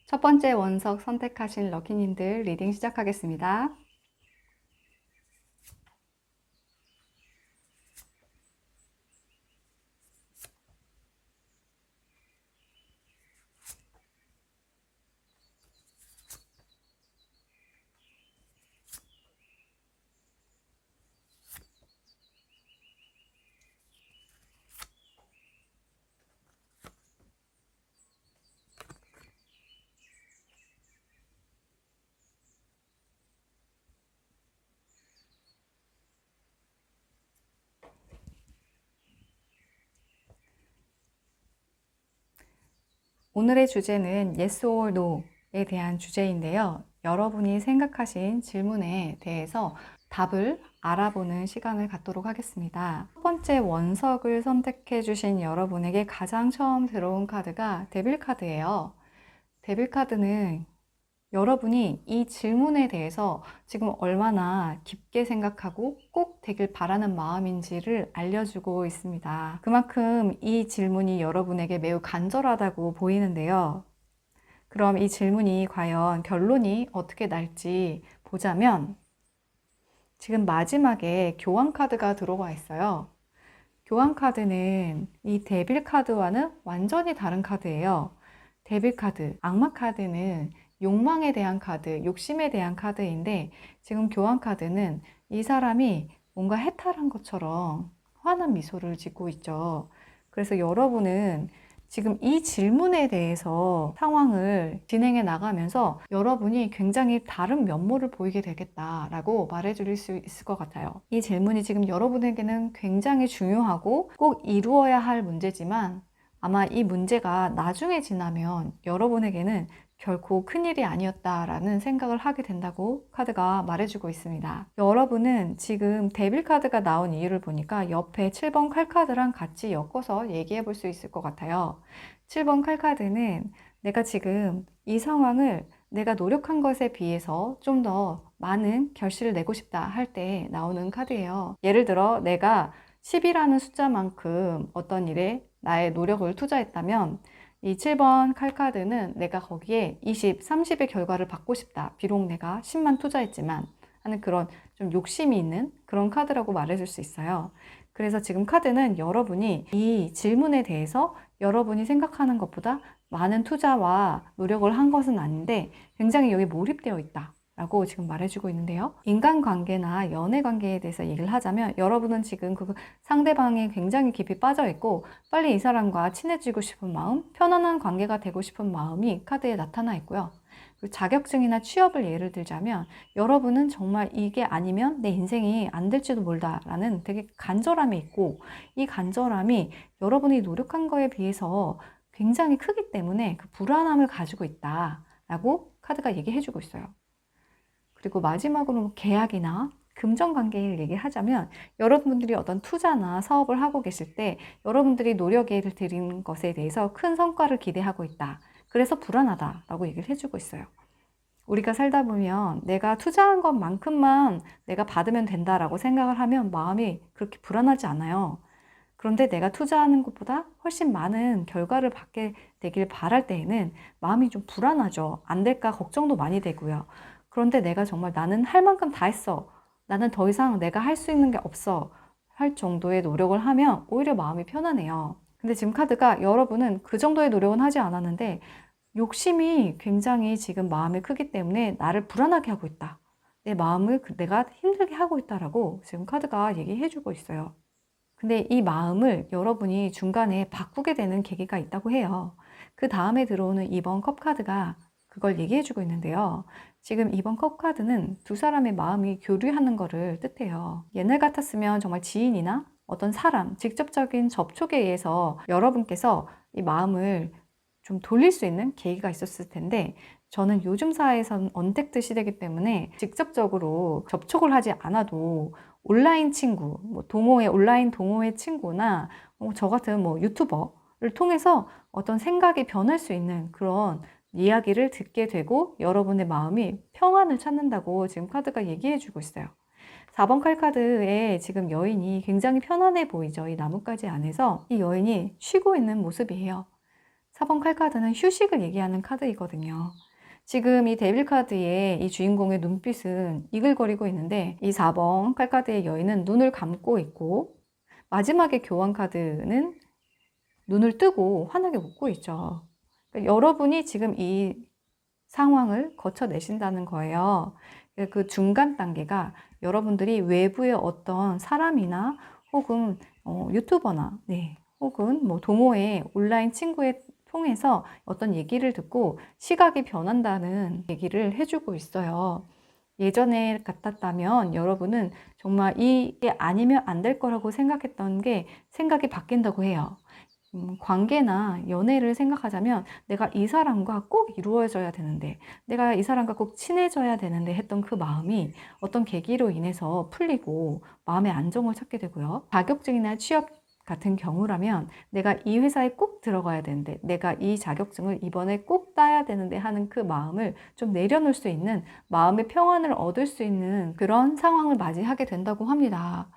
첫 번째 원석 선택하신 럭키님들 리딩 시작하겠습니다. 오늘의 주제는 Yes or No에 대한 주제인데요. 여러분이 생각하신 질문에 대해서 답을 알아보는 시간을 갖도록 하겠습니다. 첫 번째 원석을 선택해 주신 여러분에게 가장 처음 들어온 카드가 데빌 카드예요. 데빌 카드는 여러분이 이 질문에 대해서 지금 얼마나 깊게 생각하고 꼭 되길 바라는 마음인지를 알려주고 있습니다. 그만큼 이 질문이 여러분에게 매우 간절하다고 보이는데요. 그럼 이 질문이 과연 결론이 어떻게 날지 보자면 지금 마지막에 교환 카드가 들어와 있어요. 교환 카드는 이 데빌 카드와는 완전히 다른 카드예요. 데빌 카드, 악마 카드는 욕망에 대한 카드, 욕심에 대한 카드인데 지금 교환 카드는 이 사람이 뭔가 해탈한 것처럼 환한 미소를 짓고 있죠. 그래서 여러분은 지금 이 질문에 대해서 상황을 진행해 나가면서 여러분이 굉장히 다른 면모를 보이게 되겠다라고 말해줄 수 있을 것 같아요. 이 질문이 지금 여러분에게는 굉장히 중요하고 꼭 이루어야 할 문제지만 아마 이 문제가 나중에 지나면 여러분에게는 결코 큰일이 아니었다라는 생각을 하게 된다고 카드가 말해주고 있습니다. 여러분은 지금 데빌 카드가 나온 이유를 보니까 옆에 7번 칼카드랑 같이 엮어서 얘기해 볼 수 있을 것 같아요. 7번 칼카드는 내가 지금 이 상황을 내가 노력한 것에 비해서 좀 더 많은 결실을 내고 싶다 할 때 나오는 카드예요. 예를 들어 내가 10이라는 숫자만큼 어떤 일에 나의 노력을 투자했다면 이 7번 칼카드는 내가 거기에 20, 30의 결과를 받고 싶다. 비록 내가 10만 투자했지만 하는 그런 좀 욕심이 있는 그런 카드라고 말해줄 수 있어요. 그래서 지금 카드는 여러분이 이 질문에 대해서 여러분이 생각하는 것보다 많은 투자와 노력을 한 것은 아닌데 굉장히 여기 몰입되어 있다. 라고 지금 말해주고 있는데요. 인간관계나 연애관계에 대해서 얘기를 하자면 여러분은 지금 그 상대방이 굉장히 깊이 빠져 있고 빨리 이 사람과 친해지고 싶은 마음, 편안한 관계가 되고 싶은 마음이 카드에 나타나 있고요. 그리고 자격증이나 취업을 예를 들자면 여러분은 정말 이게 아니면 내 인생이 안 될지도 몰라라는 되게 간절함이 있고 이 간절함이 여러분이 노력한 거에 비해서 굉장히 크기 때문에 그 불안함을 가지고 있다라고 카드가 얘기해주고 있어요. 그리고 마지막으로 계약이나 금전관계를 얘기하자면 여러분들이 어떤 투자나 사업을 하고 계실 때 여러분들이 노력을 들인 것에 대해서 큰 성과를 기대하고 있다. 그래서 불안하다라고 얘기를 해주고 있어요. 우리가 살다 보면 내가 투자한 것만큼만 내가 받으면 된다라고 생각을 하면 마음이 그렇게 불안하지 않아요. 그런데 내가 투자하는 것보다 훨씬 많은 결과를 받게 되길 바랄 때에는 마음이 좀 불안하죠. 안 될까 걱정도 많이 되고요. 그런데 내가 정말 나는 할 만큼 다 했어. 나는 더 이상 내가 할 수 있는 게 없어. 할 정도의 노력을 하면 오히려 마음이 편하네요. 근데 지금 카드가 여러분은 그 정도의 노력은 하지 않았는데 욕심이 굉장히 지금 마음이 크기 때문에 나를 불안하게 하고 있다. 내 마음을 내가 힘들게 하고 있다라고 지금 카드가 얘기해 주고 있어요. 근데 이 마음을 여러분이 중간에 바꾸게 되는 계기가 있다고 해요. 그 다음에 들어오는 2번 컵 카드가 그걸 얘기해 주고 있는데요. 지금 2번 컵 카드는 두 사람의 마음이 교류하는 것을 뜻해요. 옛날 같았으면 정말 지인이나 어떤 사람, 직접적인 접촉에 의해서 여러분께서 이 마음을 좀 돌릴 수 있는 계기가 있었을 텐데 저는 요즘 사회에서는 언택트 시대이기 때문에 직접적으로 접촉을 하지 않아도 온라인 친구, 뭐 동호회, 온라인 동호회 친구나 저 같은 뭐 유튜버를 통해서 어떤 생각이 변할 수 있는 그런 이야기를 듣게 되고 여러분의 마음이 평안을 찾는다고 지금 카드가 얘기해 주고 있어요. 4번 칼카드에 지금 여인이 굉장히 편안해 보이죠. 이 나뭇가지 안에서 이 여인이 쉬고 있는 모습이에요. 4번 칼카드는 휴식을 얘기하는 카드이거든요. 지금 이 데빌 카드의 이 주인공의 눈빛은 이글거리고 있는데 이 4번 칼카드의 여인은 눈을 감고 있고 마지막에 교환 카드는 눈을 뜨고 환하게 웃고 있죠. 그러니까 여러분이 지금 이 상황을 거쳐내신다는 거예요. 그 중간 단계가 여러분들이 외부의 어떤 사람이나 혹은 유튜버나 혹은 뭐 동호회 온라인 친구의 통해서 어떤 얘기를 듣고 시각이 변한다는 얘기를 해주고 있어요. 예전에 같았다면 여러분은 정말 이게 아니면 안 될 거라고 생각했던 게 생각이 바뀐다고 해요. 관계나 연애를 생각하자면 내가 이 사람과 꼭 이루어져야 되는데, 내가 이 사람과 꼭 친해져야 되는데 했던 그 마음이 어떤 계기로 인해서 풀리고 마음의 안정을 찾게 되고요. 자격증이나 취업 같은 경우라면 내가 이 회사에 꼭 들어가야 되는데, 내가 이 자격증을 이번에 꼭 따야 되는데 하는 그 마음을 좀 내려놓을 수 있는, 마음의 평안을 얻을 수 있는 그런 상황을 맞이하게 된다고 합니다.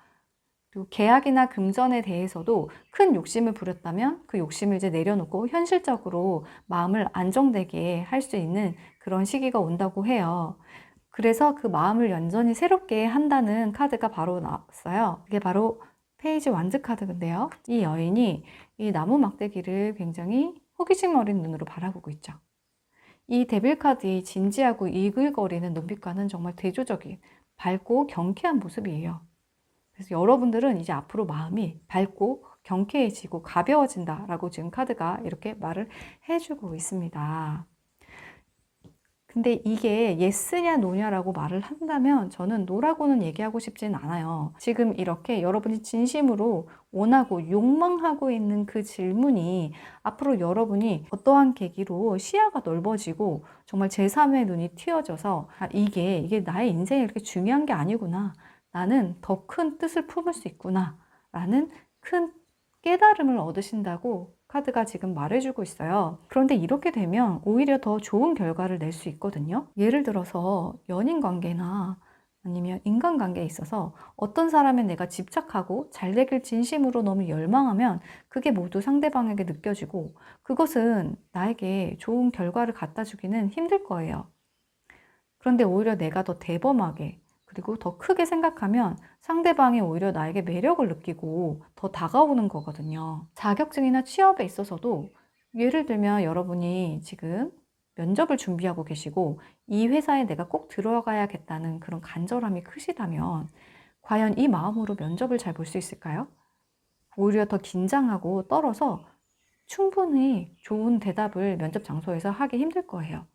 그리고 계약이나 금전에 대해서도 큰 욕심을 부렸다면 그 욕심을 이제 내려놓고 현실적으로 마음을 안정되게 할 수 있는 그런 시기가 온다고 해요. 그래서 그 마음을 완전히 새롭게 한다는 카드가 바로 나왔어요. 이게 바로 페이지 완즈 카드인데요. 이 여인이 이 나무 막대기를 굉장히 호기심 어린 눈으로 바라보고 있죠. 이 데빌 카드의 진지하고 이글거리는 눈빛과는 정말 대조적인 밝고 경쾌한 모습이에요. 그래서 여러분들은 이제 앞으로 마음이 밝고 경쾌해지고 가벼워진다라고 지금 카드가 이렇게 말을 해주고 있습니다. 근데 이게 예스냐 노냐라고 말을 한다면 저는 노라고는 얘기하고 싶진 않아요. 지금 이렇게 여러분이 진심으로 원하고 욕망하고 있는 그 질문이 앞으로 여러분이 어떠한 계기로 시야가 넓어지고 정말 제3의 눈이 튀어져서 이게 나의 인생에 이렇게 중요한 게 아니구나. 나는 더 큰 뜻을 품을 수 있구나 라는 큰 깨달음을 얻으신다고 카드가 지금 말해주고 있어요. 그런데 이렇게 되면 오히려 더 좋은 결과를 낼 수 있거든요. 예를 들어서 연인 관계나 아니면 인간관계에 있어서 어떤 사람에 내가 집착하고 잘 되길 진심으로 너무 열망하면 그게 모두 상대방에게 느껴지고 그것은 나에게 좋은 결과를 갖다 주기는 힘들 거예요. 그런데 오히려 내가 더 대범하게 그리고 더 크게 생각하면 상대방이 오히려 나에게 매력을 느끼고 더 다가오는 거거든요. 자격증이나 취업에 있어서도 예를 들면 여러분이 지금 면접을 준비하고 계시고 이 회사에 내가 꼭 들어가야겠다는 그런 간절함이 크시다면 과연 이 마음으로 면접을 잘 볼 수 있을까요? 오히려 더 긴장하고 떨어서 충분히 좋은 대답을 면접 장소에서 하기 힘들 거예요.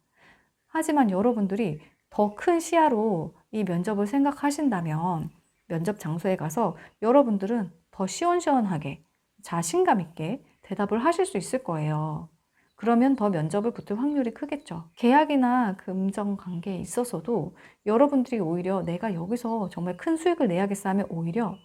하지만 여러분들이 더 큰 시야로 이 면접을 생각하신다면 면접 장소에 가서 여러분들은 더 시원시원하게 자신감 있게 대답을 하실 수 있을 거예요. 그러면 더 면접을 붙을 확률이 크겠죠. 계약이나 금전 관계에 있어서도 여러분들이 오히려 내가 여기서 정말 큰 수익을 내야겠어 하면 오히려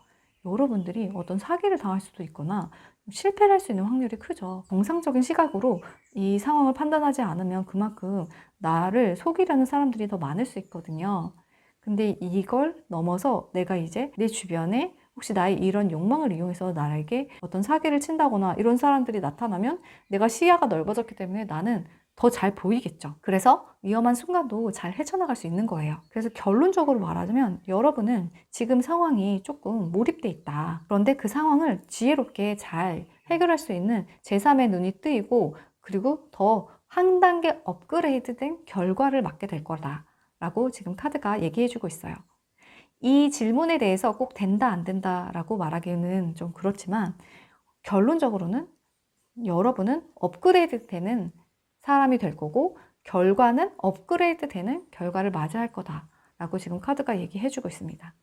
여러분들이 어떤 사기를 당할 수도 있거나 실패를 할 수 있는 확률이 크죠. 정상적인 시각으로 이 상황을 판단하지 않으면 그만큼 나를 속이려는 사람들이 더 많을 수 있거든요. 근데 이걸 넘어서 내가 이제 내 주변에 혹시 나의 이런 욕망을 이용해서 나에게 어떤 사기를 친다거나 이런 사람들이 나타나면 내가 시야가 넓어졌기 때문에 나는 더 잘 보이겠죠. 그래서 위험한 순간도 잘 헤쳐나갈 수 있는 거예요. 그래서 결론적으로 말하자면 여러분은 지금 상황이 조금 몰입돼 있다. 그런데 그 상황을 지혜롭게 잘 해결할 수 있는 제3의 눈이 뜨이고 그리고 더 한 단계 업그레이드된 결과를 맞게 될 거다 라고 지금 카드가 얘기해주고 있어요. 이 질문에 대해서 꼭 된다 안 된다 라고 말하기는 좀 그렇지만 결론적으로는 여러분은 업그레이드 되는 사람이 될 거고 결과는 업그레이드 되는 결과를 맞이할 거다 라고 지금 카드가 얘기해주고 있습니다.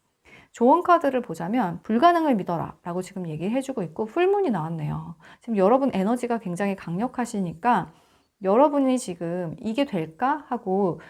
조언 카드를 보자면 불가능을 믿어라 라고 지금 얘기해주고 있고 풀문이 나왔네요. 지금 여러분 에너지가 굉장히 강력하시니까 여러분이 지금 이게 될까 하고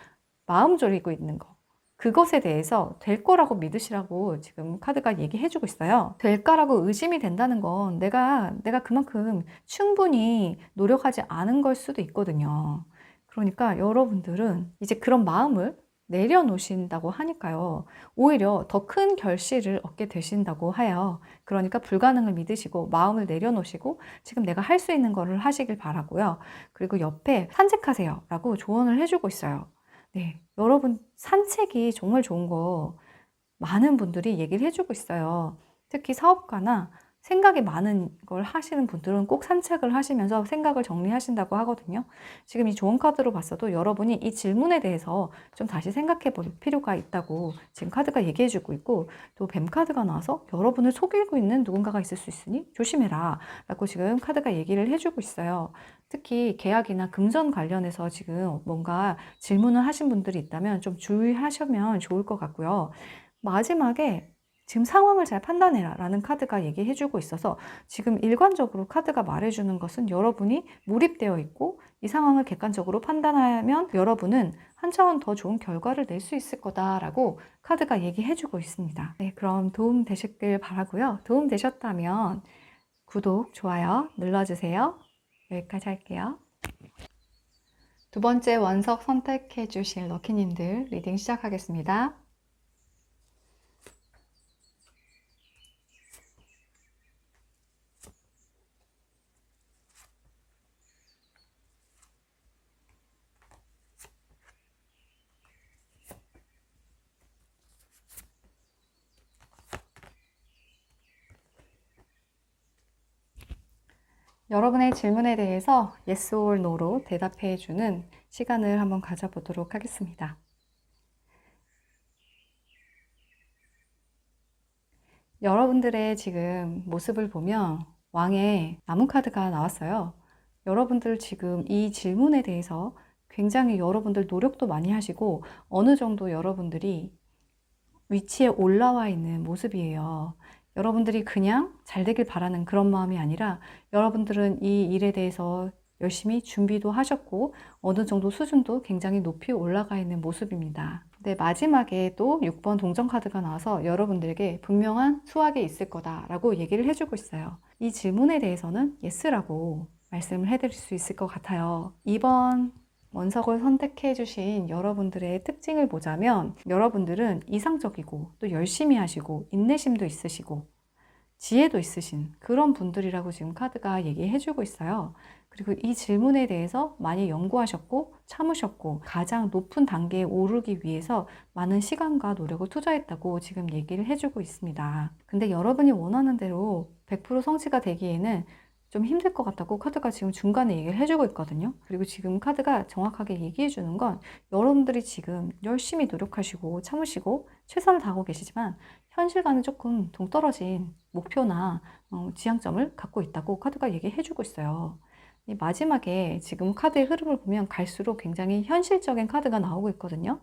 마음 졸이고 있는 거 그것에 대해서 될 거라고 믿으시라고 지금 카드가 얘기해주고 있어요. 될까라고 의심이 된다는 건 내가 그만큼 충분히 노력하지 않은 걸 수도 있거든요. 그러니까 여러분들은 이제 그런 마음을 내려놓으신다고 하니까요. 오히려 더 큰 결실을 얻게 되신다고 해요. 그러니까 불가능을 믿으시고 마음을 내려놓으시고 지금 내가 할 수 있는 거를 하시길 바라고요. 그리고 옆에 산책하세요 라고 조언을 해주고 있어요. 네, 여러분 산책이 정말 좋은 거 많은 분들이 얘기를 해주고 있어요. 특히 사업가나 생각이 많은 걸 하시는 분들은 꼭 산책을 하시면서 생각을 정리하신다고 하거든요. 지금 이 조언 카드로 봤어도 여러분이 이 질문에 대해서 좀 다시 생각해 볼 필요가 있다고 지금 카드가 얘기해 주고 있고, 또 뱀 카드가 나와서 여러분을 속이고 있는 누군가가 있을 수 있으니 조심해라 라고 지금 카드가 얘기를 해주고 있어요. 특히 계약이나 금전 관련해서 지금 뭔가 질문을 하신 분들이 있다면 좀 주의하시면 좋을 것 같고요. 마지막에 지금 상황을 잘 판단해라 라는 카드가 얘기해주고 있어서 지금 일관적으로 카드가 말해주는 것은 여러분이 몰입되어 있고 이 상황을 객관적으로 판단하면 여러분은 한 차원 더 좋은 결과를 낼 수 있을 거다라고 카드가 얘기해주고 있습니다. 네, 그럼 도움 되셨길 바라고요. 도움 되셨다면 구독, 좋아요 눌러주세요. 여기까지 할게요. 두 번째 원석 선택해 주실 럭키님들 리딩 시작하겠습니다. 여러분의 질문에 대해서 yes or no로 대답해 주는 시간을 한번 가져보도록 하겠습니다. 여러분들의 지금 모습을 보면 왕의 나무 카드가 나왔어요. 여러분들 지금 이 질문에 대해서 굉장히 여러분들 노력도 많이 하시고 어느 정도 여러분들이 위치에 올라와 있는 모습이에요. 여러분들이 그냥 잘 되길 바라는 그런 마음이 아니라 여러분들은 이 일에 대해서 열심히 준비도 하셨고 어느 정도 수준도 굉장히 높이 올라가 있는 모습입니다. 근데 마지막에 또 6번 동전 카드가 나와서 여러분들에게 분명한 수확이 있을 거다라고 얘기를 해주고 있어요. 이 질문에 대해서는 yes라고 말씀을 해드릴 수 있을 것 같아요. 2번 원석을 선택해 주신 여러분들의 특징을 보자면 여러분들은 이상적이고 또 열심히 하시고 인내심도 있으시고 지혜도 있으신 그런 분들이라고 지금 카드가 얘기해 주고 있어요. 그리고 이 질문에 대해서 많이 연구하셨고 참으셨고 가장 높은 단계에 오르기 위해서 많은 시간과 노력을 투자했다고 지금 얘기를 해주고 있습니다. 근데 여러분이 원하는 대로 100% 성취가 되기에는 좀 힘들 것 같다고 카드가 지금 중간에 얘기를 해주고 있거든요. 그리고 지금 카드가 정확하게 얘기해 주는 건 여러분들이 지금 열심히 노력하시고 참으시고 최선을 다하고 계시지만 현실과는 조금 동떨어진 목표나 지향점을 갖고 있다고 카드가 얘기해 주고 있어요. 이 마지막에 지금 카드의 흐름을 보면 갈수록 굉장히 현실적인 카드가 나오고 있거든요.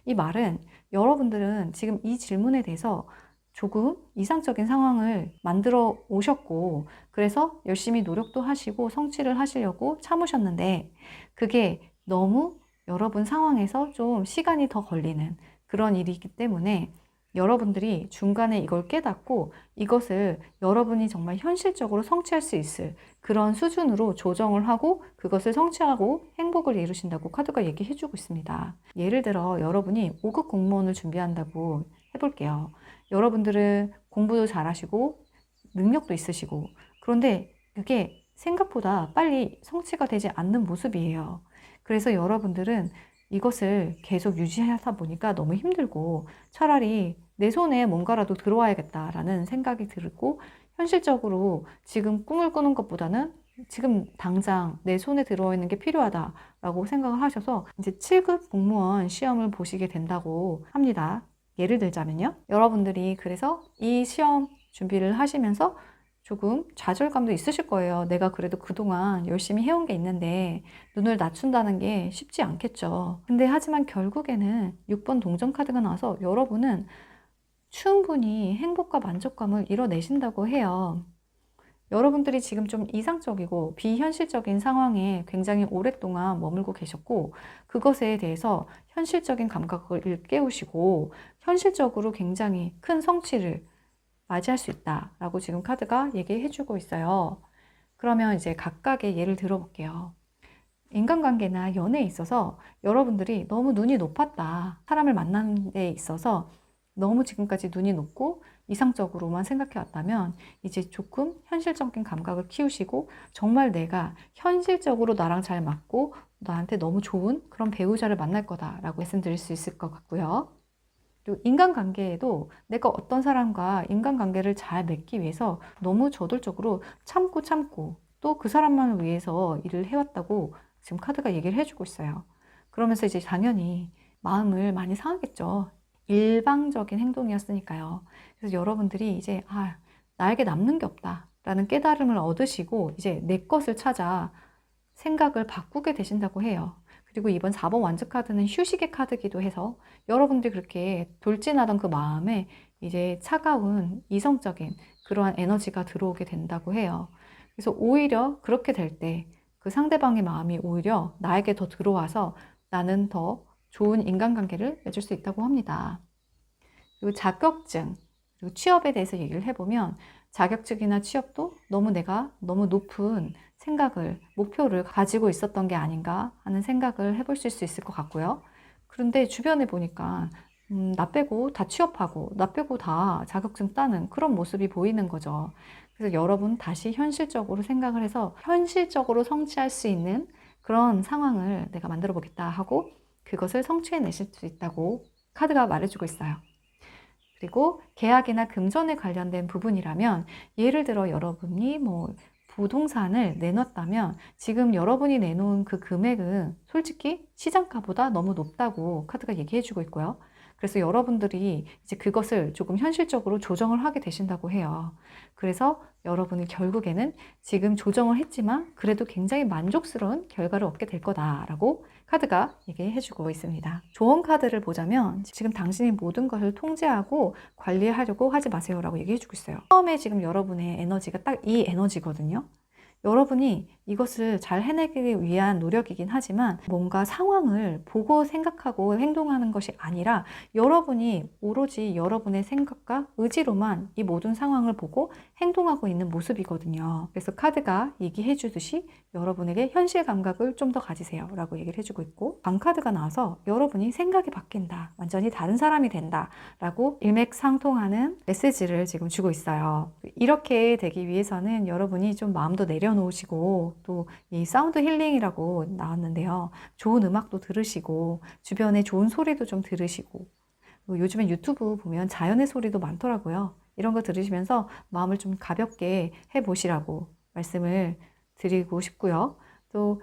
이 말은 여러분들은 지금 이 질문에 대해서 조금 이상적인 상황을 만들어 오셨고 그래서 열심히 노력도 하시고 성취를 하시려고 참으셨는데 그게 너무 여러분 상황에서 좀 시간이 더 걸리는 그런 일이기 때문에 여러분들이 중간에 이걸 깨닫고 이것을 여러분이 정말 현실적으로 성취할 수 있을 그런 수준으로 조정을 하고 그것을 성취하고 행복을 이루신다고 카드가 얘기해 주고 있습니다. 예를 들어 여러분이 5급 공무원을 준비한다고 해볼게요. 여러분들은 공부도 잘하시고 능력도 있으시고 그런데 그게 생각보다 빨리 성취가 되지 않는 모습이에요. 그래서 여러분들은 이것을 계속 유지하다 보니까 너무 힘들고 차라리 내 손에 뭔가라도 들어와야겠다라는 생각이 들고 현실적으로 지금 꿈을 꾸는 것보다는 지금 당장 내 손에 들어와 있는 게 필요하다라고 생각을 하셔서 이제 7급 공무원 시험을 보시게 된다고 합니다. 예를 들자면요. 여러분들이 그래서 이 시험 준비를 하시면서 조금 좌절감도 있으실 거예요. 내가 그래도 그동안 열심히 해온 게 있는데 눈을 낮춘다는 게 쉽지 않겠죠. 근데 하지만 결국에는 6번 동전 카드가 나와서 여러분은 충분히 행복과 만족감을 이뤄내신다고 해요. 여러분들이 지금 좀 이상적이고 비현실적인 상황에 굉장히 오랫동안 머물고 계셨고 그것에 대해서 현실적인 감각을 일깨우시고 현실적으로 굉장히 큰 성취를 맞이할 수 있다라고 지금 카드가 얘기해 주고 있어요. 그러면 이제 각각의 예를 들어볼게요. 인간관계나 연애에 있어서 여러분들이 너무 눈이 높았다. 사람을 만나는 데 있어서 너무 지금까지 눈이 높고 이상적으로만 생각해 왔다면 이제 조금 현실적인 감각을 키우시고 정말 내가 현실적으로 나랑 잘 맞고 나한테 너무 좋은 그런 배우자를 만날 거다라고 말씀드릴 수 있을 것 같고요. 그리고 인간관계에도 내가 어떤 사람과 인간관계를 잘 맺기 위해서 너무 저돌적으로 참고 또 그 사람만을 위해서 일을 해왔다고 지금 카드가 얘기를 해주고 있어요. 그러면서 이제 당연히 마음을 많이 상하겠죠. 일방적인 행동이었으니까요. 그래서 여러분들이 이제 나에게 남는 게 없다라는 깨달음을 얻으시고 이제 내 것을 찾아 생각을 바꾸게 되신다고 해요. 그리고 이번 4번 완즈 카드는 휴식의 카드기도 해서 여러분들이 그렇게 돌진하던 그 마음에 이제 차가운 이성적인 그러한 에너지가 들어오게 된다고 해요. 그래서 오히려 그렇게 될 때 그 상대방의 마음이 오히려 나에게 더 들어와서 나는 더 좋은 인간관계를 맺을 수 있다고 합니다. 그리고 자격증, 그리고 취업에 대해서 얘기를 해보면 자격증이나 취업도 내가 너무 높은 생각을, 목표를 가지고 있었던 게 아닌가 하는 생각을 해볼 수 있을 것 같고요. 그런데 주변에 보니까 나 빼고 다 취업하고 나 빼고 다 자격증 따는 그런 모습이 보이는 거죠. 그래서 여러분 다시 현실적으로 생각을 해서 현실적으로 성취할 수 있는 그런 상황을 내가 만들어 보겠다 하고 그것을 성취해 내실 수 있다고 카드가 말해주고 있어요. 그리고 계약이나 금전에 관련된 부분이라면 예를 들어 여러분이 부동산을 내놨다면 지금 여러분이 내놓은 그 금액은 솔직히 시장가보다 너무 높다고 카드가 얘기해 주고 있고요. 그래서 여러분들이 이제 그것을 조금 현실적으로 조정을 하게 되신다고 해요. 그래서 여러분이 결국에는 지금 조정을 했지만 그래도 굉장히 만족스러운 결과를 얻게 될 거다라고 카드가 얘기해 주고 있습니다. 조언 카드를 보자면 지금 당신이 모든 것을 통제하고 관리하려고 하지 마세요 라고 얘기해 주고 있어요. 처음에 지금 여러분의 에너지가 딱 이 에너지거든요. 여러분이 이것을 잘 해내기 위한 노력이긴 하지만 뭔가 상황을 보고 생각하고 행동하는 것이 아니라 여러분이 오로지 여러분의 생각과 의지로만 이 모든 상황을 보고 행동하고 있는 모습이거든요. 그래서 카드가 얘기해 주듯이 여러분에게 현실 감각을 좀 더 가지세요 라고 얘기를 해주고 있고 광카드가 나와서 여러분이 생각이 바뀐다. 완전히 다른 사람이 된다 라고 일맥상통하는 메시지를 지금 주고 있어요. 이렇게 되기 위해서는 여러분이 좀 마음도 내려놓으시고 또 이 사운드 힐링이라고 나왔는데요. 좋은 음악도 들으시고 주변에 좋은 소리도 좀 들으시고 요즘엔 유튜브 보면 자연의 소리도 많더라고요. 이런 거 들으시면서 마음을 좀 가볍게 해보시라고 말씀을 드리고 싶고요. 또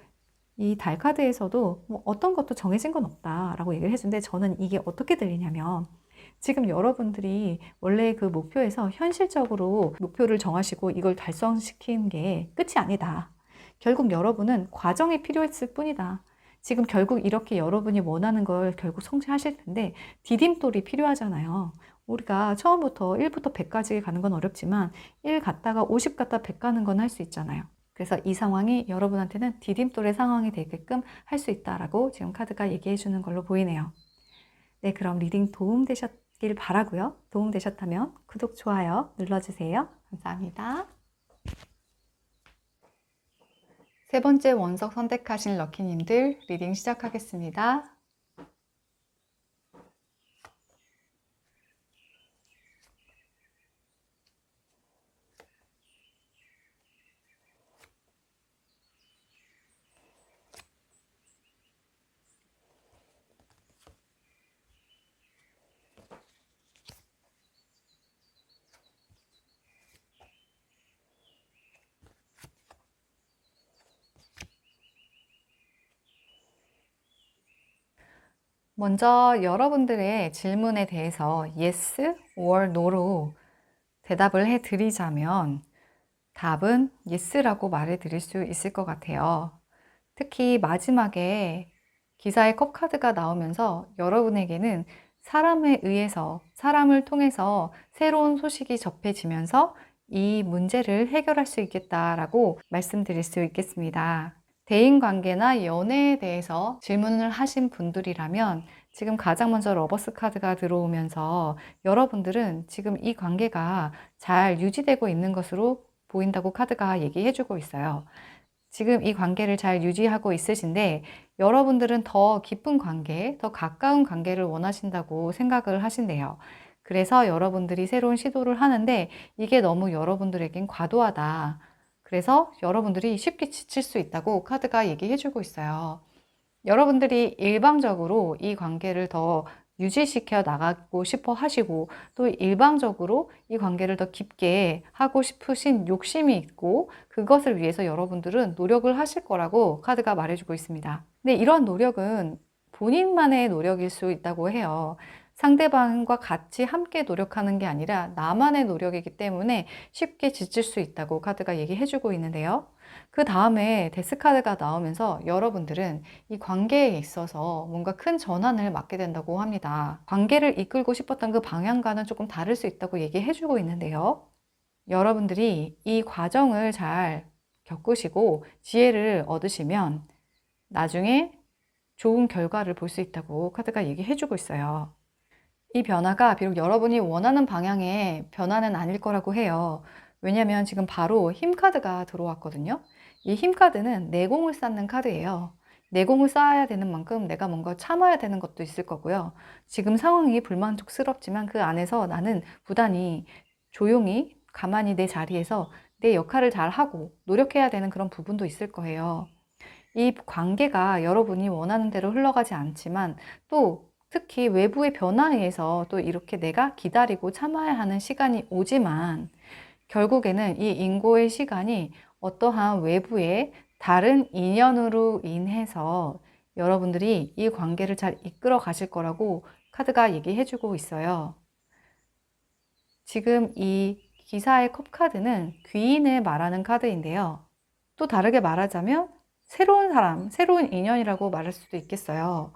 이 달카드에서도 어떤 것도 정해진 건 없다라고 얘기를 해주는데 저는 이게 어떻게 들리냐면 지금 여러분들이 원래 그 목표에서 현실적으로 목표를 정하시고 이걸 달성시킨 게 끝이 아니다. 결국 여러분은 과정이 필요했을 뿐이다. 지금 결국 이렇게 여러분이 원하는 걸 결국 성취하실 텐데 디딤돌이 필요하잖아요. 우리가 처음부터 1부터 100까지 가는 건 어렵지만 1 갔다가 50 갔다 100 가는 건 할 수 있잖아요. 그래서 이 상황이 여러분한테는 디딤돌의 상황이 되게끔 할 수 있다라고 지금 카드가 얘기해 주는 걸로 보이네요. 네, 그럼 리딩 도움되셨길 바라고요. 도움되셨다면 구독, 좋아요 눌러주세요. 감사합니다. 세 번째 원석 선택하신 럭키님들 리딩 시작하겠습니다. 먼저 여러분들의 질문에 대해서 yes or no로 대답을 해드리자면 답은 yes라고 말해 드릴 수 있을 것 같아요. 특히 마지막에 기사의 컵 카드가 나오면서 여러분에게는 사람에 의해서, 사람을 통해서 새로운 소식이 접해지면서 이 문제를 해결할 수 있겠다라고 말씀드릴 수 있겠습니다. 대인관계나 연애에 대해서 질문을 하신 분들이라면 지금 가장 먼저 러버스 카드가 들어오면서 여러분들은 지금 이 관계가 잘 유지되고 있는 것으로 보인다고 카드가 얘기해주고 있어요. 지금 이 관계를 잘 유지하고 있으신데 여러분들은 더 깊은 관계, 더 가까운 관계를 원하신다고 생각을 하신대요. 그래서 여러분들이 새로운 시도를 하는데 이게 너무 여러분들에겐 과도하다. 그래서 여러분들이 쉽게 지칠 수 있다고 카드가 얘기해주고 있어요. 여러분들이 일방적으로 이 관계를 더 유지시켜 나가고 싶어 하시고 또 일방적으로 이 관계를 더 깊게 하고 싶으신 욕심이 있고 그것을 위해서 여러분들은 노력을 하실 거라고 카드가 말해주고 있습니다. 근데 이런 노력은 본인만의 노력일 수 있다고 해요. 상대방과 같이 함께 노력하는 게 아니라 나만의 노력이기 때문에 쉽게 지칠 수 있다고 카드가 얘기해주고 있는데요. 그 다음에 데스카드가 나오면서 여러분들은 이 관계에 있어서 뭔가 큰 전환을 맞게 된다고 합니다. 관계를 이끌고 싶었던 그 방향과는 조금 다를 수 있다고 얘기해주고 있는데요. 여러분들이 이 과정을 잘 겪으시고 지혜를 얻으시면 나중에 좋은 결과를 볼 수 있다고 카드가 얘기해주고 있어요. 이 변화가 비록 여러분이 원하는 방향의 변화는 아닐 거라고 해요. 왜냐면 지금 바로 힘 카드가 들어왔거든요. 이 힘 카드는 내공을 쌓는 카드예요. 내공을 쌓아야 되는 만큼 내가 뭔가 참아야 되는 것도 있을 거고요. 지금 상황이 불만족스럽지만 그 안에서 나는 부단히 조용히 가만히 내 자리에서 내 역할을 잘 하고 노력해야 되는 그런 부분도 있을 거예요. 이 관계가 여러분이 원하는 대로 흘러가지 않지만 또 특히 외부의 변화에 의해서 또 이렇게 내가 기다리고 참아야 하는 시간이 오지만 결국에는 이 인고의 시간이 어떠한 외부의 다른 인연으로 인해서 여러분들이 이 관계를 잘 이끌어 가실 거라고 카드가 얘기해 주고 있어요. 지금 이 기사의 컵 카드는 귀인을 말하는 카드인데요. 또 다르게 말하자면 새로운 사람, 새로운 인연이라고 말할 수도 있겠어요.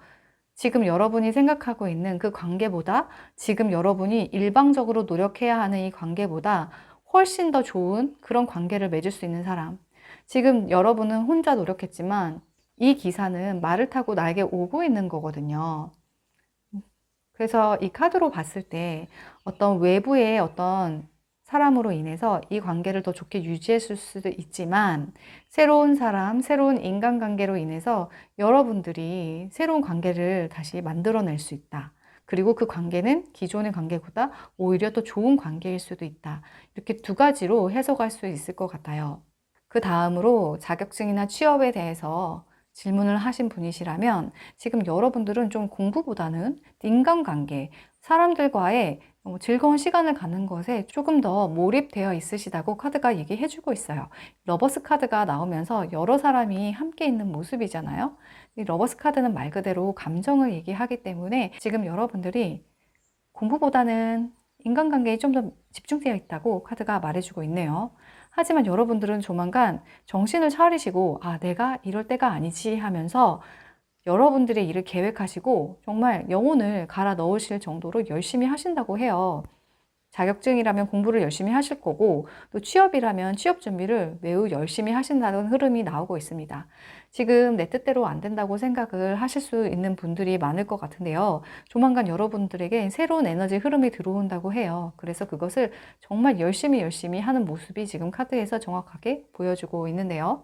지금 여러분이 생각하고 있는 그 관계보다 지금 여러분이 일방적으로 노력해야 하는 이 관계보다 훨씬 더 좋은 그런 관계를 맺을 수 있는 사람. 지금 여러분은 혼자 노력했지만 이 기사는 말을 타고 나에게 오고 있는 거거든요. 그래서 이 카드로 봤을 때 어떤 외부의 어떤 사람으로 인해서 이 관계를 더 좋게 유지했을 수도 있지만 새로운 사람, 새로운 인간관계로 인해서 여러분들이 새로운 관계를 다시 만들어낼 수 있다. 그리고 그 관계는 기존의 관계보다 오히려 더 좋은 관계일 수도 있다. 이렇게 두 가지로 해석할 수 있을 것 같아요. 그 다음으로 자격증이나 취업에 대해서 질문을 하신 분이시라면 지금 여러분들은 좀 공부보다는 인간관계, 사람들과의 즐거운 시간을 갖는 것에 조금 더 몰입되어 있으시다고 카드가 얘기해주고 있어요. 러버스 카드가 나오면서 여러 사람이 함께 있는 모습이잖아요. 이 러버스 카드는 말 그대로 감정을 얘기하기 때문에 지금 여러분들이 공부보다는 인간관계에 좀 더 집중되어 있다고 카드가 말해주고 있네요. 하지만 여러분들은 조만간 정신을 차리시고 아, 내가 이럴 때가 아니지 하면서 여러분들의 일을 계획하시고 정말 영혼을 갈아 넣으실 정도로 열심히 하신다고 해요. 자격증이라면 공부를 열심히 하실 거고 또 취업이라면 취업 준비를 매우 열심히 하신다는 흐름이 나오고 있습니다. 지금 내 뜻대로 안 된다고 생각을 하실 수 있는 분들이 많을 것 같은데요. 조만간 여러분들에게 새로운 에너지 흐름이 들어온다고 해요. 그래서 그것을 정말 열심히 하는 모습이 지금 카드에서 정확하게 보여주고 있는데요.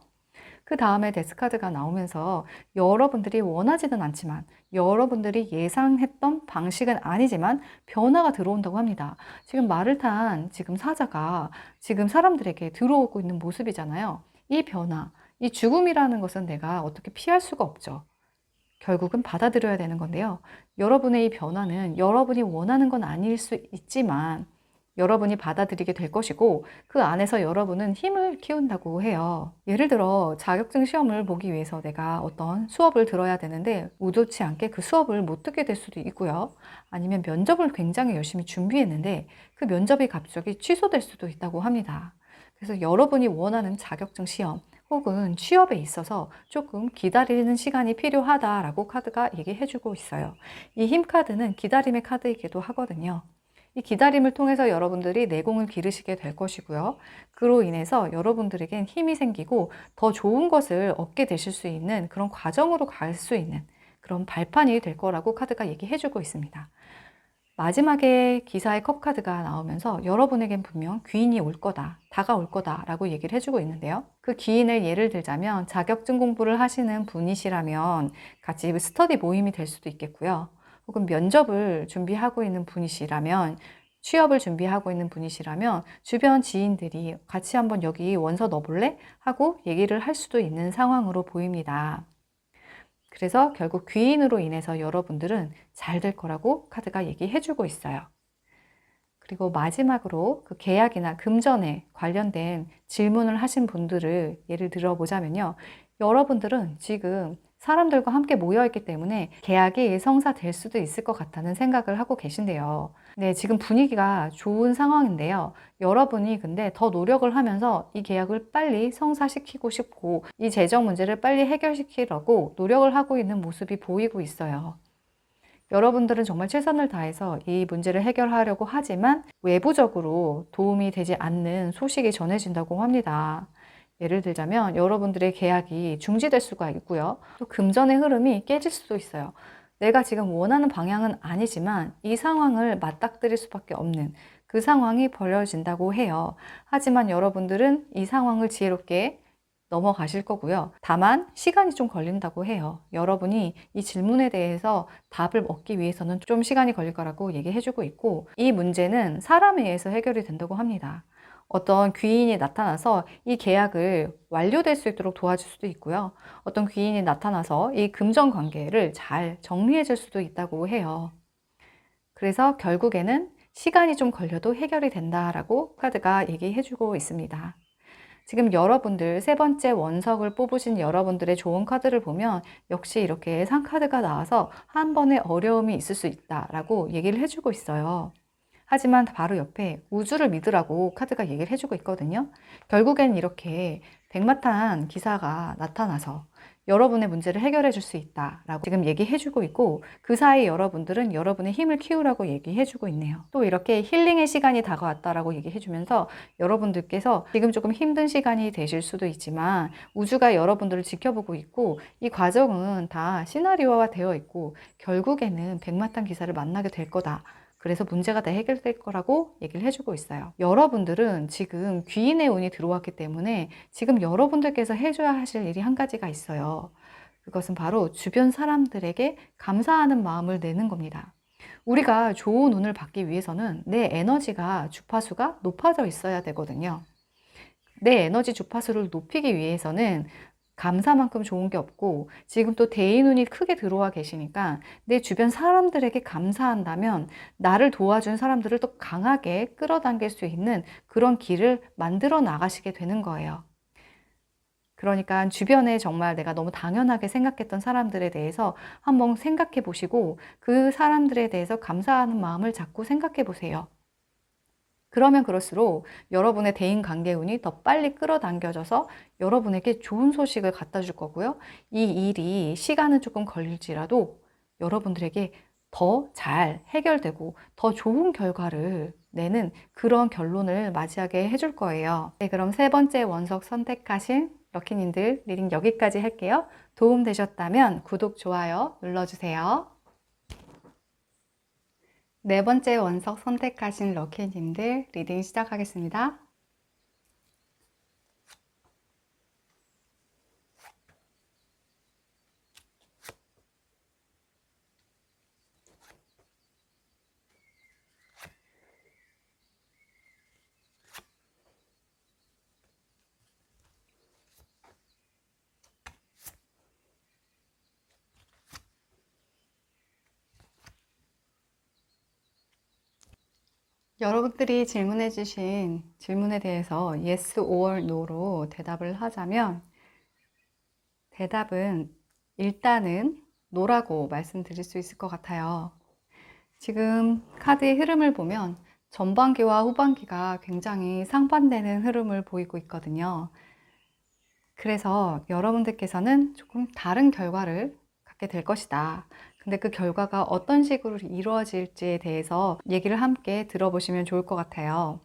그 다음에 데스카드가 나오면서 여러분들이 원하지는 않지만 여러분들이 예상했던 방식은 아니지만 변화가 들어온다고 합니다. 지금 말을 탄 지금 사자가 지금 사람들에게 들어오고 있는 모습이잖아요. 이 변화, 이 죽음이라는 것은 내가 어떻게 피할 수가 없죠. 결국은 받아들여야 되는 건데요. 여러분의 이 변화는 여러분이 원하는 건 아닐 수 있지만 여러분이 받아들이게 될 것이고 그 안에서 여러분은 힘을 키운다고 해요. 예를 들어 자격증 시험을 보기 위해서 내가 어떤 수업을 들어야 되는데 의도치 않게 그 수업을 못 듣게 될 수도 있고요. 아니면 면접을 굉장히 열심히 준비했는데 그 면접이 갑자기 취소될 수도 있다고 합니다. 그래서 여러분이 원하는 자격증 시험 혹은 취업에 있어서 조금 기다리는 시간이 필요하다라고 카드가 얘기해주고 있어요. 이 힘 카드는 기다림의 카드이기도 하거든요. 이 기다림을 통해서 여러분들이 내공을 기르시게 될 것이고요. 그로 인해서 여러분들에겐 힘이 생기고 더 좋은 것을 얻게 되실 수 있는 그런 과정으로 갈 수 있는 그런 발판이 될 거라고 카드가 얘기해주고 있습니다. 마지막에 기사의 컵 카드가 나오면서 여러분에겐 분명 귀인이 올 거다, 다가올 거다 라고 얘기를 해주고 있는데요. 그 귀인을 예를 들자면 자격증 공부를 하시는 분이시라면 같이 스터디 모임이 될 수도 있겠고요. 혹은 면접을 준비하고 있는 분이시라면, 취업을 준비하고 있는 분이시라면 주변 지인들이 같이 한번 여기 원서 넣어볼래? 하고 얘기를 할 수도 있는 상황으로 보입니다. 그래서 결국 귀인으로 인해서 여러분들은 잘 될 거라고 카드가 얘기해주고 있어요. 그리고 마지막으로 그 계약이나 금전에 관련된 질문을 하신 분들을 예를 들어보자면요. 여러분들은 지금 사람들과 함께 모여있기 때문에 계약이 성사될 수도 있을 것 같다는 생각을 하고 계신데요. 네, 지금 분위기가 좋은 상황인데요. 여러분이 근데 더 노력을 하면서 이 계약을 빨리 성사시키고 싶고 이 재정 문제를 빨리 해결시키려고 노력을 하고 있는 모습이 보이고 있어요. 여러분들은 정말 최선을 다해서 이 문제를 해결하려고 하지만 외부적으로 도움이 되지 않는 소식이 전해진다고 합니다. 예를 들자면 여러분들의 계약이 중지될 수가 있고요. 또 금전의 흐름이 깨질 수도 있어요. 내가 지금 원하는 방향은 아니지만 이 상황을 맞닥뜨릴 수밖에 없는 그 상황이 벌어진다고 해요. 하지만 여러분들은 이 상황을 지혜롭게 넘어가실 거고요. 다만 시간이 좀 걸린다고 해요. 여러분이 이 질문에 대해서 답을 얻기 위해서는 좀 시간이 걸릴 거라고 얘기해주고 있고, 이 문제는 사람에 의해서 해결이 된다고 합니다. 어떤 귀인이 나타나서 이 계약을 완료될 수 있도록 도와줄 수도 있고요. 어떤 귀인이 나타나서 이 금전 관계를 잘 정리해 줄 수도 있다고 해요. 그래서 결국에는 시간이 좀 걸려도 해결이 된다라고 카드가 얘기해주고 있습니다. 지금 여러분들 세 번째 원석을 뽑으신 여러분들의 좋은 카드를 보면 역시 이렇게 상카드가 나와서 한 번의 어려움이 있을 수 있다라고 얘기를 해주고 있어요. 하지만 바로 옆에 우주를 믿으라고 카드가 얘기를 해주고 있거든요. 결국엔 이렇게 백마탄 기사가 나타나서 여러분의 문제를 해결해 줄 수 있다라고 지금 얘기해 주고 있고, 그 사이 여러분들은 여러분의 힘을 키우라고 얘기해 주고 있네요. 또 이렇게 힐링의 시간이 다가왔다라고 얘기해 주면서 여러분들께서 지금 조금 힘든 시간이 되실 수도 있지만 우주가 여러분들을 지켜보고 있고 이 과정은 다 시나리오화 되어 있고 결국에는 백마탄 기사를 만나게 될 거다. 그래서 문제가 다 해결될 거라고 얘기를 해주고 있어요. 여러분들은 지금 귀인의 운이 들어왔기 때문에 지금 여러분들께서 해줘야 하실 일이 한 가지가 있어요. 그것은 바로 주변 사람들에게 감사하는 마음을 내는 겁니다. 우리가 좋은 운을 받기 위해서는 내 에너지가 주파수가 높아져 있어야 되거든요. 내 에너지 주파수를 높이기 위해서는 감사만큼 좋은 게 없고, 지금 또 대인운이 크게 들어와 계시니까 내 주변 사람들에게 감사한다면 나를 도와준 사람들을 또 강하게 끌어당길 수 있는 그런 길을 만들어 나가시게 되는 거예요. 그러니까 주변에 정말 내가 너무 당연하게 생각했던 사람들에 대해서 한번 생각해 보시고 그 사람들에 대해서 감사하는 마음을 자꾸 생각해 보세요. 그러면 그럴수록 여러분의 대인관계운이 더 빨리 끌어당겨져서 여러분에게 좋은 소식을 갖다 줄 거고요. 이 일이 시간은 조금 걸릴지라도 여러분들에게 더 잘 해결되고 더 좋은 결과를 내는 그런 결론을 맞이하게 해줄 거예요. 네, 그럼 세 번째 원석 선택하신 럭키님들 리딩 여기까지 할게요. 도움 되셨다면 구독, 좋아요 눌러주세요. 네 번째 원석 선택하신 럭키님들 리딩 시작하겠습니다. 여러분들이 질문해 주신 질문에 대해서 yes or no로 대답을 하자면 대답은 일단은 no라고 말씀드릴 수 있을 것 같아요. 지금 카드의 흐름을 보면 전반기와 후반기가 굉장히 상반되는 흐름을 보이고 있거든요. 그래서 여러분들께서는 조금 다른 결과를 갖게 될 것이다. 근데 그 결과가 어떤 식으로 이루어질지에 대해서 얘기를 함께 들어보시면 좋을 것 같아요.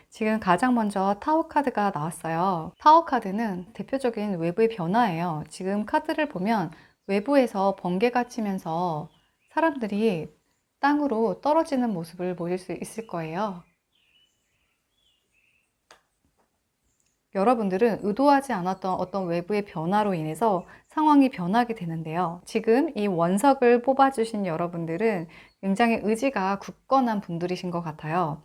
지금 가장 먼저 타워 카드가 나왔어요. 타워 카드는 대표적인 외부의 변화예요. 지금 카드를 보면 외부에서 번개가 치면서 사람들이 땅으로 떨어지는 모습을 보실 수 있을 거예요. 여러분들은 의도하지 않았던 어떤 외부의 변화로 인해서 상황이 변하게 되는데요. 지금 이 원석을 뽑아주신 여러분들은 굉장히 의지가 굳건한 분들이신 것 같아요.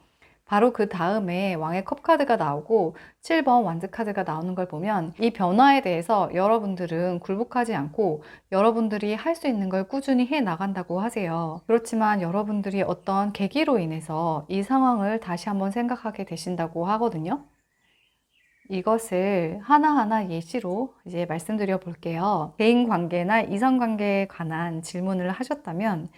바로 그 다음에 왕의 컵 카드가 나오고 7번 완즈 카드가 나오는 걸 보면 이 변화에 대해서 여러분들은 굴복하지 않고 여러분들이 할 수 있는 걸 꾸준히 해 나간다고 하세요. 그렇지만 여러분들이 어떤 계기로 인해서 이 상황을 다시 한번 생각하게 되신다고 하거든요. 이것을 하나하나 예시로 이제 말씀드려 볼게요. 대인 관계나 이성 관계에 관한 질문을 하셨다면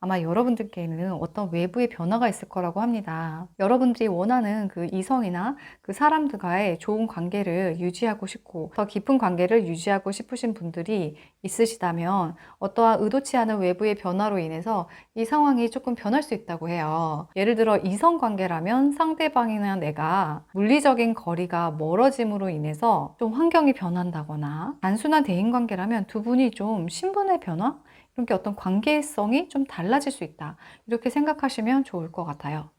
아마 여러분들께는 어떤 외부의 변화가 있을 거라고 합니다. 여러분들이 원하는 그 이성이나 그 사람들과의 좋은 관계를 유지하고 싶고 더 깊은 관계를 유지하고 싶으신 분들이 있으시다면 어떠한 의도치 않은 외부의 변화로 인해서 이 상황이 조금 변할 수 있다고 해요. 예를 들어 이성 관계라면 상대방이나 내가 물리적인 거리가 멀어짐으로 인해서 좀 환경이 변한다거나, 단순한 대인 관계라면 두 분이 좀 신분의 변화? 이렇게 어떤 관계성이 좀 달라질 수 있다. 이렇게 생각하시면 좋을 것 같아요.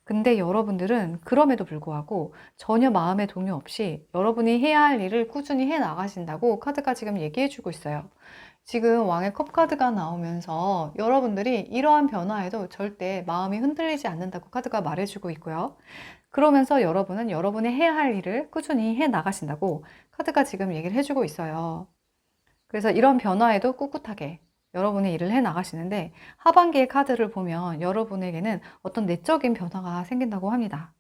근데 여러분들은 그럼에도 불구하고 전혀 마음의 동요 없이 여러분이 해야 할 일을 꾸준히 해 나가신다고 카드가 지금 얘기해 주고 있어요. 지금 왕의 컵 카드가 나오면서 여러분들이 이러한 변화에도 절대 마음이 흔들리지 않는다고 카드가 말해주고 있고요. 그러면서 여러분은 여러분이 해야 할 일을 꾸준히 해 나가신다고 카드가 지금 얘기를 해주고 있어요. 그래서 이런 변화에도 꿋꿋하게 여러분의 일을 해 나가시는데 하반기의 카드를 보면 여러분에게는 어떤 내적인 변화가 생긴다고 합니다.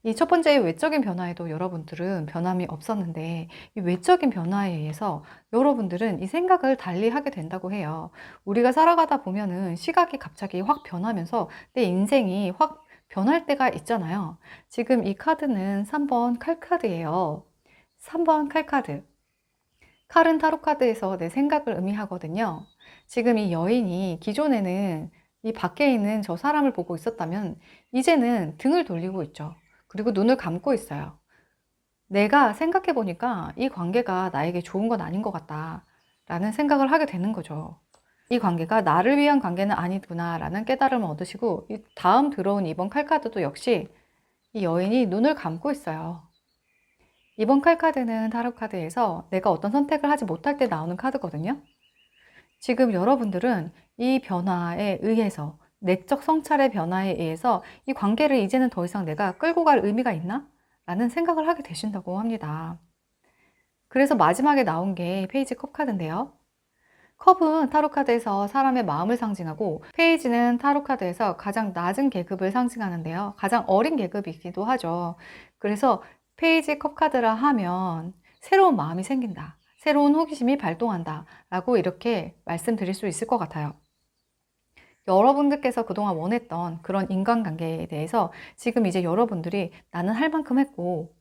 이 첫 번째 외적인 변화에도 여러분들은 변함이 없었는데 이 외적인 변화에 의해서 여러분들은 이 생각을 달리 하게 된다고 해요. 우리가 살아가다 보면은 시각이 갑자기 확 변하면서 내 인생이 확 변할 때가 있잖아요. 지금 이 카드는 3번 칼 카드예요. 3번 칼 카드. 칼은 타로 카드에서 내 생각을 의미하거든요. 지금 이 여인이 기존에는 이 밖에 있는 저 사람을 보고 있었다면 이제는 등을 돌리고 있죠. 그리고 눈을 감고 있어요. 내가 생각해 보니까 이 관계가 나에게 좋은 건 아닌 것 같다 라는 생각을 하게 되는 거죠. 이 관계가 나를 위한 관계는 아니구나 라는 깨달음을 얻으시고 이 다음 들어온 이번 칼카드도 역시 이 여인이 눈을 감고 있어요. 이번 칼카드는 타로 카드에서 내가 어떤 선택을 하지 못할 때 나오는 카드거든요. 지금 여러분들은 이 변화에 의해서, 내적 성찰의 변화에 의해서 이 관계를 이제는 더 이상 내가 끌고 갈 의미가 있나? 라는 생각을 하게 되신다고 합니다. 그래서 마지막에 나온 게 페이지 컵 카드인데요. 컵은 타로 카드에서 사람의 마음을 상징하고 페이지는 타로 카드에서 가장 낮은 계급을 상징하는데요. 가장 어린 계급이기도 하죠. 그래서 페이지 컵 카드라 하면 새로운 마음이 생긴다. 새로운 호기심이 발동한다. 라고 이렇게 말씀드릴 수 있을 것 같아요. 여러분들께서 그동안 원했던 그런 인간관계에 대해서 지금 이제 여러분들이 나는 할 만큼 했고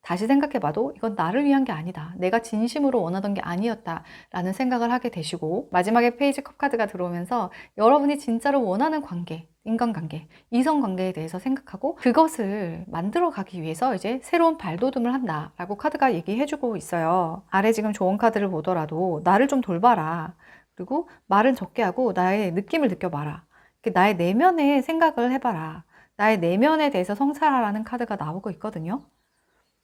다시 생각해봐도 이건 나를 위한 게 아니다. 내가 진심으로 원하던 게 아니었다. 라는 생각을 하게 되시고 마지막에 페이지 컵 카드가 들어오면서 여러분이 진짜로 원하는 관계, 인간관계, 이성관계에 대해서 생각하고 그것을 만들어가기 위해서 이제 새로운 발돋움을 한다. 라고 카드가 얘기해주고 있어요. 아래 지금 조언 카드를 보더라도 나를 좀 돌봐라. 그리고 말은 적게 하고 나의 느낌을 느껴봐라. 나의 내면의 생각을 해봐라. 나의 내면에 대해서 성찰하라는 카드가 나오고 있거든요.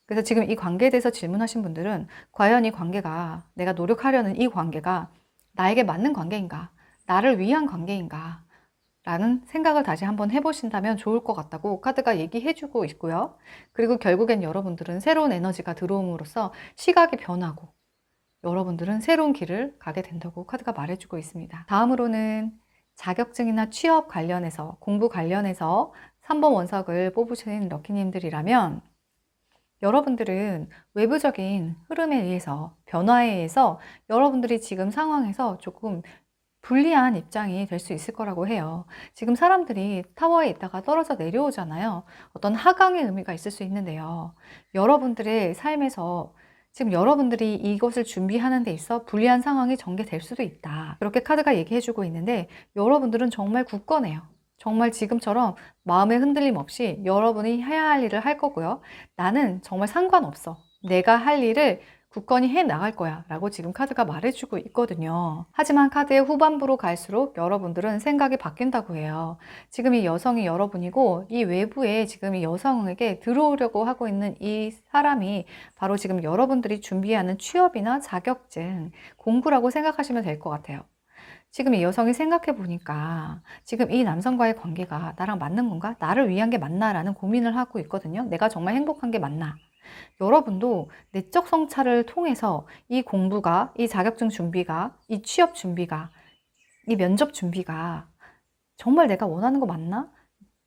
그래서 지금 이 관계에 대해서 질문하신 분들은 과연 이 관계가 내가 노력하려는 이 관계가 나에게 맞는 관계인가? 나를 위한 관계인가? 라는 생각을 다시 한번 해보신다면 좋을 것 같다고 카드가 얘기해주고 있고요. 그리고 결국엔 여러분들은 새로운 에너지가 들어옴으로써 시각이 변하고 여러분들은 새로운 길을 가게 된다고 카드가 말해주고 있습니다. 다음으로는 자격증이나 취업 관련해서 공부 관련해서 3번 원석을 뽑으신 럭키님들이라면 여러분들은 외부적인 흐름에 의해서, 변화에 의해서 여러분들이 지금 상황에서 조금 불리한 입장이 될 수 있을 거라고 해요. 지금 사람들이 타워에 있다가 떨어져 내려오잖아요. 어떤 하강의 의미가 있을 수 있는데요. 여러분들의 삶에서 지금 여러분들이 이것을 준비하는 데 있어 불리한 상황이 전개될 수도 있다. 그렇게 카드가 얘기해주고 있는데 여러분들은 정말 굳건해요. 정말 지금처럼 마음의 흔들림 없이 여러분이 해야 할 일을 할 거고요. 나는 정말 상관없어. 내가 할 일을 굳건히 해 나갈 거야 라고 지금 카드가 말해주고 있거든요. 하지만 카드의 후반부로 갈수록 여러분들은 생각이 바뀐다고 해요. 지금 이 여성이 여러분이고 이 외부에 지금 이 여성에게 들어오려고 하고 있는 이 사람이 바로 지금 여러분들이 준비하는 취업이나 자격증, 공부라고 생각하시면 될 것 같아요. 지금 이 여성이 생각해 보니까 지금 이 남성과의 관계가 나랑 맞는 건가? 나를 위한 게 맞나? 라는 고민을 하고 있거든요. 내가 정말 행복한 게 맞나? 여러분도 내적 성찰을 통해서 이 공부가, 이 자격증 준비가, 이 취업 준비가, 이 면접 준비가 정말 내가 원하는 거 맞나?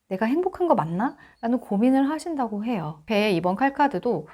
내가 행복한 거 맞나? 라는 고민을 하신다고 해요. 배의 이번 칼카드도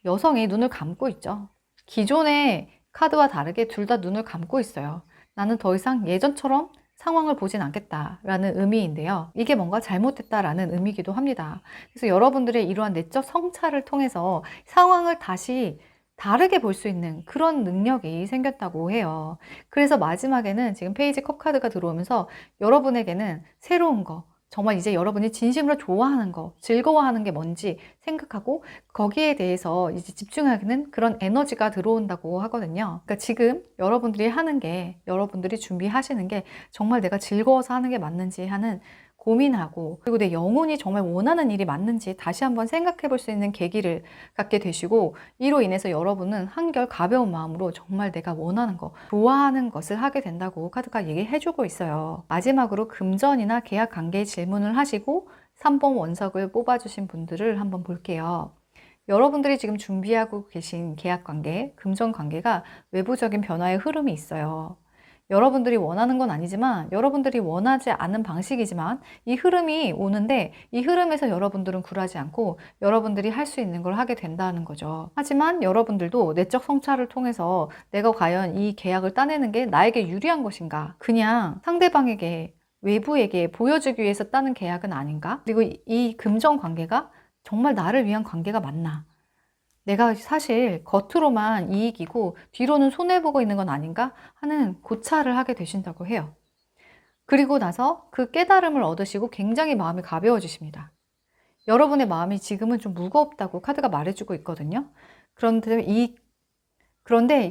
여성이 눈을 감고 있죠. 기존의 카드와 다르게 둘 다 눈을 감고 있어요. 나는 더 이상 예전처럼 상황을 보진 않겠다라는 의미인데요. 이게 뭔가 잘못됐다라는 의미이기도 합니다. 그래서 여러분들의 이러한 내적 성찰을 통해서 상황을 다시 다르게 볼 수 있는 그런 능력이 생겼다고 해요. 그래서 마지막에는 지금 페이지 컵 카드가 들어오면서 여러분에게는 새로운 거, 정말 이제 여러분이 진심으로 좋아하는 거, 즐거워하는 게 뭔지 생각하고 거기에 대해서 이제 집중하는 그런 에너지가 들어온다고 하거든요. 그러니까 지금 여러분들이 하는 게, 여러분들이 준비하시는 게 정말 내가 즐거워서 하는 게 맞는지 하는 고민하고, 그리고 내 영혼이 정말 원하는 일이 맞는지 다시 한번 생각해 볼 수 있는 계기를 갖게 되시고, 이로 인해서 여러분은 한결 가벼운 마음으로 정말 내가 원하는 거, 좋아하는 것을 하게 된다고 카드가 얘기해 주고 있어요. 마지막으로 금전이나 계약 관계의 질문을 하시고 3번 원석을 뽑아주신 분들을 한번 볼게요. 여러분들이 지금 준비하고 계신 계약 관계, 금전 관계가 외부적인 변화의 흐름이 있어요. 여러분들이 원하는 건 아니지만, 여러분들이 원하지 않는 방식이지만 이 흐름이 오는데 이 흐름에서 여러분들은 굴하지 않고 여러분들이 할 수 있는 걸 하게 된다는 거죠. 하지만 여러분들도 내적 성찰을 통해서 내가 과연 이 계약을 따내는 게 나에게 유리한 것인가? 그냥 상대방에게, 외부에게 보여주기 위해서 따는 계약은 아닌가? 그리고 이 금전 관계가 정말 나를 위한 관계가 맞나? 내가 사실 겉으로만 이익이고 뒤로는 손해보고 있는 건 아닌가 하는 고찰을 하게 되신다고 해요. 그리고 나서 그 깨달음을 얻으시고 굉장히 마음이 가벼워지십니다. 여러분의 마음이 지금은 좀 무겁다고 카드가 말해주고 있거든요. 그런데 이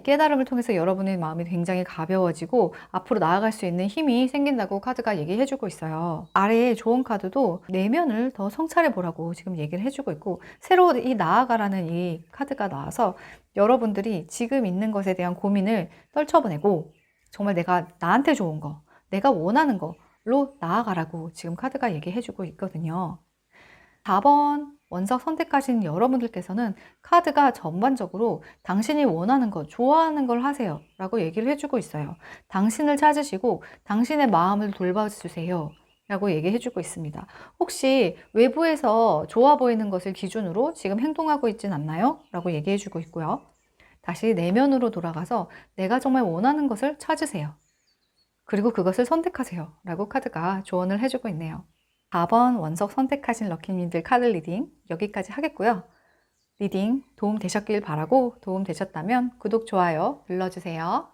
깨달음을 통해서 여러분의 마음이 굉장히 가벼워지고 앞으로 나아갈 수 있는 힘이 생긴다고 카드가 얘기해주고 있어요. 아래에 좋은 카드도 내면을 더 성찰해 보라고 지금 얘기를 해주고 있고, 새로 이 나아가라는 이 카드가 나와서 여러분들이 지금 있는 것에 대한 고민을 떨쳐보내고 정말 내가 나한테 좋은 거, 내가 원하는 거로 나아가라고 지금 카드가 얘기해주고 있거든요. 4번 원석 선택하신 여러분들께서는 카드가 전반적으로 당신이 원하는 것, 좋아하는 걸 하세요 라고 얘기를 해주고 있어요. 당신을 찾으시고 당신의 마음을 돌봐주세요 라고 얘기해주고 있습니다. 혹시 외부에서 좋아 보이는 것을 기준으로 지금 행동하고 있진 않나요? 라고 얘기해주고 있고요. 다시 내면으로 돌아가서 내가 정말 원하는 것을 찾으세요. 그리고 그것을 선택하세요 라고 카드가 조언을 해주고 있네요. 4번 원석 선택하신 럭키님들 카드 리딩 여기까지 하겠고요. 리딩 도움 되셨길 바라고, 도움 되셨다면 구독, 좋아요 눌러주세요.